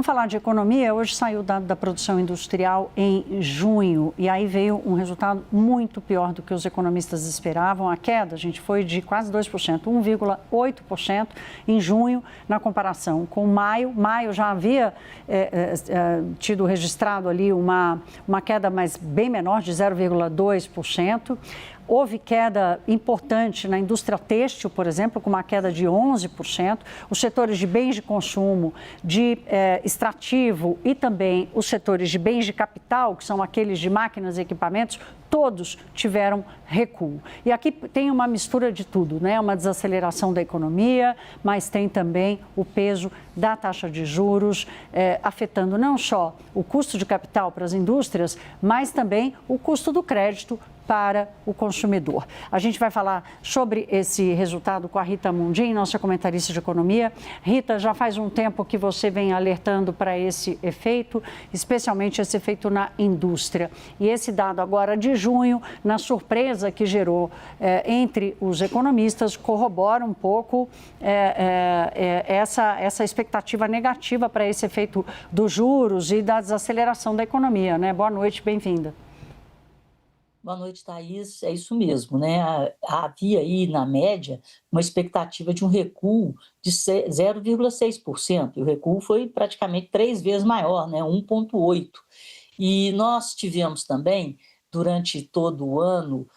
Vamos falar de economia. Hoje saiu o dado da produção industrial em junho e aí veio um resultado muito pior do que os economistas esperavam. A queda, gente, foi de quase 2%, 1,8% em junho, na comparação com maio. Maio já havia tido registrado ali uma queda, mas bem menor, de 0,2%. Houve queda importante na indústria têxtil, por exemplo, com uma queda de 11%. Os setores de bens de consumo, de extrativo e também os setores de bens de capital, que são aqueles de máquinas e equipamentos, todos tiveram recuo. E aqui tem uma mistura de tudo, né? Uma desaceleração da economia, mas tem também o peso da taxa de juros, afetando não só o custo de capital para as indústrias, mas também o custo do crédito para o consumidor. A gente vai falar sobre esse resultado com a Rita Mundim, nossa comentarista de economia. Rita, já faz um tempo que você vem alertando para esse efeito, especialmente esse efeito na indústria. E esse dado agora de junho, na surpresa que gerou entre os economistas, corrobora um pouco essa expectativa negativa para esse efeito dos juros e da desaceleração da economia, né? Boa noite, bem-vinda. Boa noite, Thaís. É isso mesmo, né? Havia aí, na média, uma expectativa de um recuo de 0,6%. E o recuo foi praticamente 3 vezes maior, né? 1,8%. E nós tivemos também, durante todo o ano,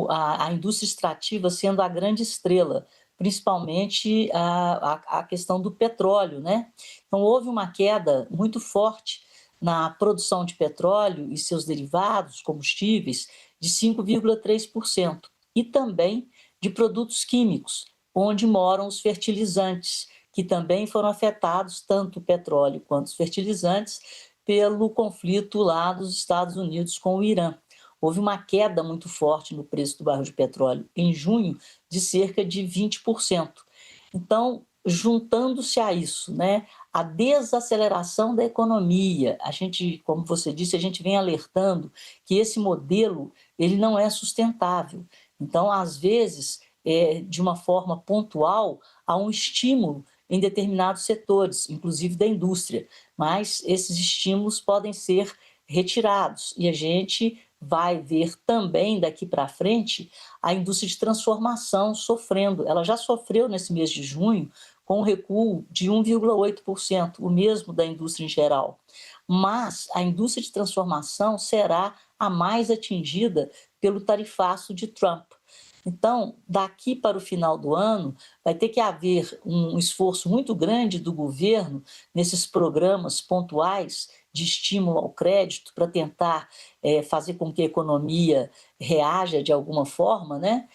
a indústria extrativa sendo a grande estrela, principalmente a questão do petróleo, né? Então, houve uma queda muito forte na produção de petróleo e seus derivados, combustíveis, de 5,3%, e também de produtos químicos, onde moram os fertilizantes, que também foram afetados, tanto o petróleo quanto os fertilizantes, pelo conflito lá dos Estados Unidos com o Irã. Houve uma queda muito forte no preço do barril de petróleo em junho, de cerca de 20%. Então, juntando-se a isso, né, a desaceleração da economia, a gente, como você disse, a gente vem alertando que esse modelo ele não é sustentável. Então, às vezes, de uma forma pontual, há um estímulo em determinados setores, inclusive da indústria, mas esses estímulos podem ser retirados e a gente vai ver também daqui para frente a indústria de transformação sofrendo. Ela já sofreu nesse mês de junho com um recuo de 1,8%, o mesmo da indústria em geral. Mas a indústria de transformação será a mais atingida pelo tarifaço de Trump. Então, daqui para o final do ano, vai ter que haver um esforço muito grande do governo nesses programas pontuais de estímulo ao crédito para tentar fazer com que a economia reaja de alguma forma, né?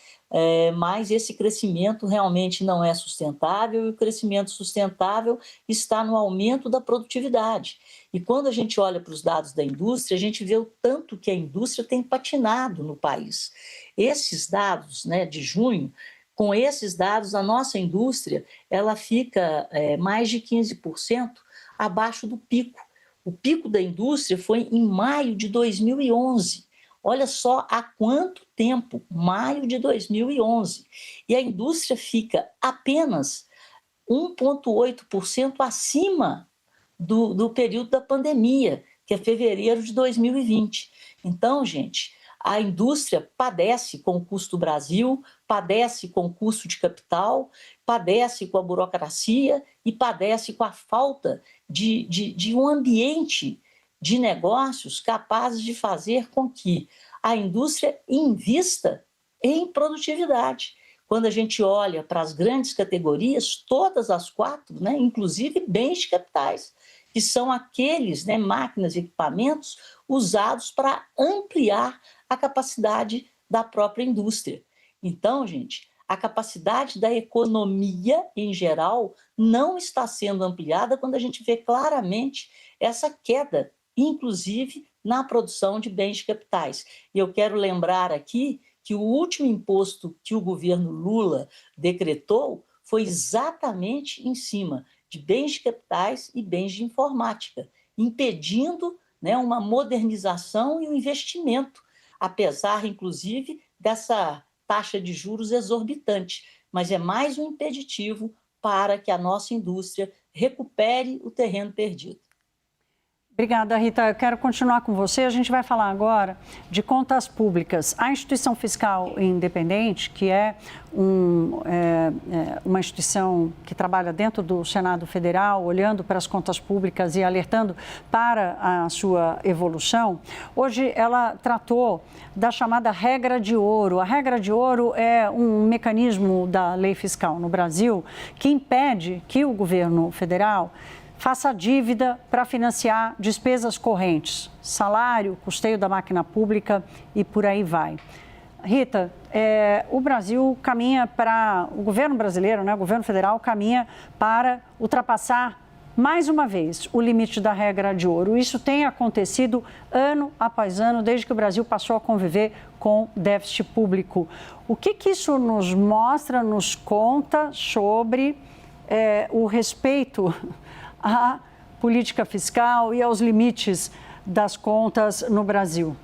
Mas esse crescimento realmente não é sustentável e o crescimento sustentável está no aumento da produtividade. E quando a gente olha para os dados da indústria, a gente vê o tanto que a indústria tem patinado no país. Esses dados, né, de junho, com esses dados, a nossa indústria ela fica mais de 15% abaixo do pico. O pico da indústria foi em maio de 2011. Olha só há quanto tempo, maio de 2011. E a indústria fica apenas 1,8% acima do período da pandemia, que é fevereiro de 2020. Então, gente, a indústria padece com o custo do Brasil, padece com o custo de capital, padece com a burocracia e padece com a falta de um ambiente de negócios capazes de fazer com que a indústria invista em produtividade. Quando a gente olha para as grandes categorias, todas as 4, né, inclusive bens de capitais, que são aqueles, né, máquinas e equipamentos usados para ampliar a capacidade da própria indústria. Então, gente, a capacidade da economia em geral não está sendo ampliada quando a gente vê claramente essa queda, inclusive na produção de bens de capitais. E eu quero lembrar aqui que o último imposto que o governo Lula decretou foi exatamente em cima de bens de capitais e bens de informática, impedindo, né, uma modernização e um investimento, apesar, inclusive, dessa taxa de juros exorbitante. Mas é mais um impeditivo para que a nossa indústria recupere o terreno perdido. Obrigada, Rita. Eu quero continuar com você. A gente vai falar agora de contas públicas. A instituição fiscal independente, que é uma instituição que trabalha dentro do Senado Federal, olhando para as contas públicas e alertando para a sua evolução, hoje ela tratou da chamada regra de ouro. A regra de ouro é um mecanismo da lei fiscal no Brasil que impede que o governo federal faça dívida para financiar despesas correntes, salário, custeio da máquina pública e por aí vai. Rita, o Brasil caminha para, o governo brasileiro, né, o governo federal caminha para ultrapassar mais uma vez o limite da regra de ouro. Isso tem acontecido ano após ano, desde que o Brasil passou a conviver com déficit público. O que isso nos mostra, nos conta sobre o respeito à política fiscal e aos limites das contas no Brasil?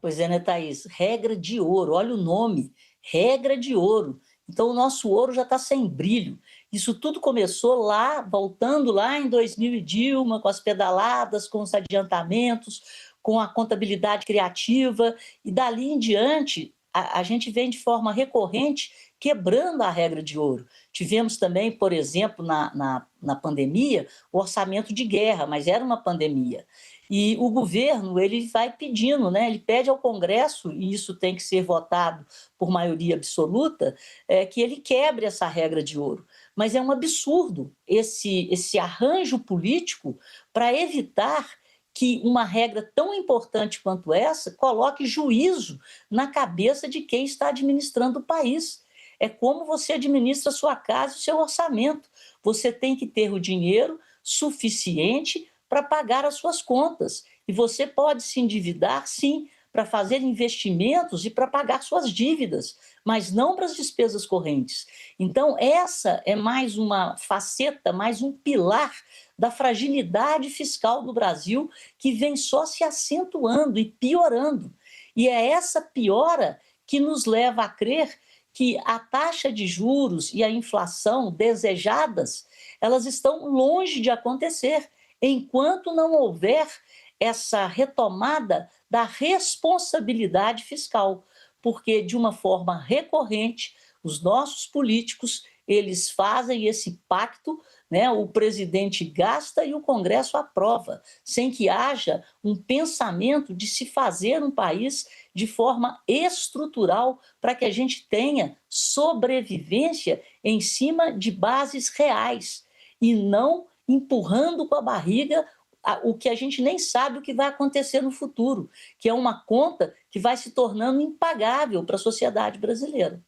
Pois é, né, Thaís? Regra de ouro, olha o nome, regra de ouro. Então, o nosso ouro já está sem brilho. Isso tudo começou lá, voltando lá em 2000 e Dilma, com as pedaladas, com os adiantamentos, com a contabilidade criativa, e dali em diante a gente vem de forma recorrente quebrando a regra de ouro. Tivemos também, por exemplo, na pandemia, o orçamento de guerra, mas era uma pandemia. E o governo, ele vai pedindo, né? Ele pede ao Congresso, e isso tem que ser votado por maioria absoluta, que ele quebre essa regra de ouro. Mas é um absurdo esse arranjo político para evitar que uma regra tão importante quanto essa coloque juízo na cabeça de quem está administrando o país. É como você administra a sua casa e o seu orçamento. Você tem que ter o dinheiro suficiente para pagar as suas contas. E você pode se endividar, sim, para fazer investimentos e para pagar suas dívidas, mas não para as despesas correntes. Então, essa é mais uma faceta, mais um pilar da fragilidade fiscal do Brasil, que vem só se acentuando e piorando. E é essa piora que nos leva a crer que a taxa de juros e a inflação desejadas, elas estão longe de acontecer, enquanto não houver essa retomada da responsabilidade fiscal, porque de uma forma recorrente os nossos políticos, eles fazem esse pacto, né? O presidente gasta e o Congresso aprova, sem que haja um pensamento de se fazer um país de forma estrutural para que a gente tenha sobrevivência em cima de bases reais e não empurrando com a barriga o que a gente nem sabe o que vai acontecer no futuro, que é uma conta que vai se tornando impagável para a sociedade brasileira.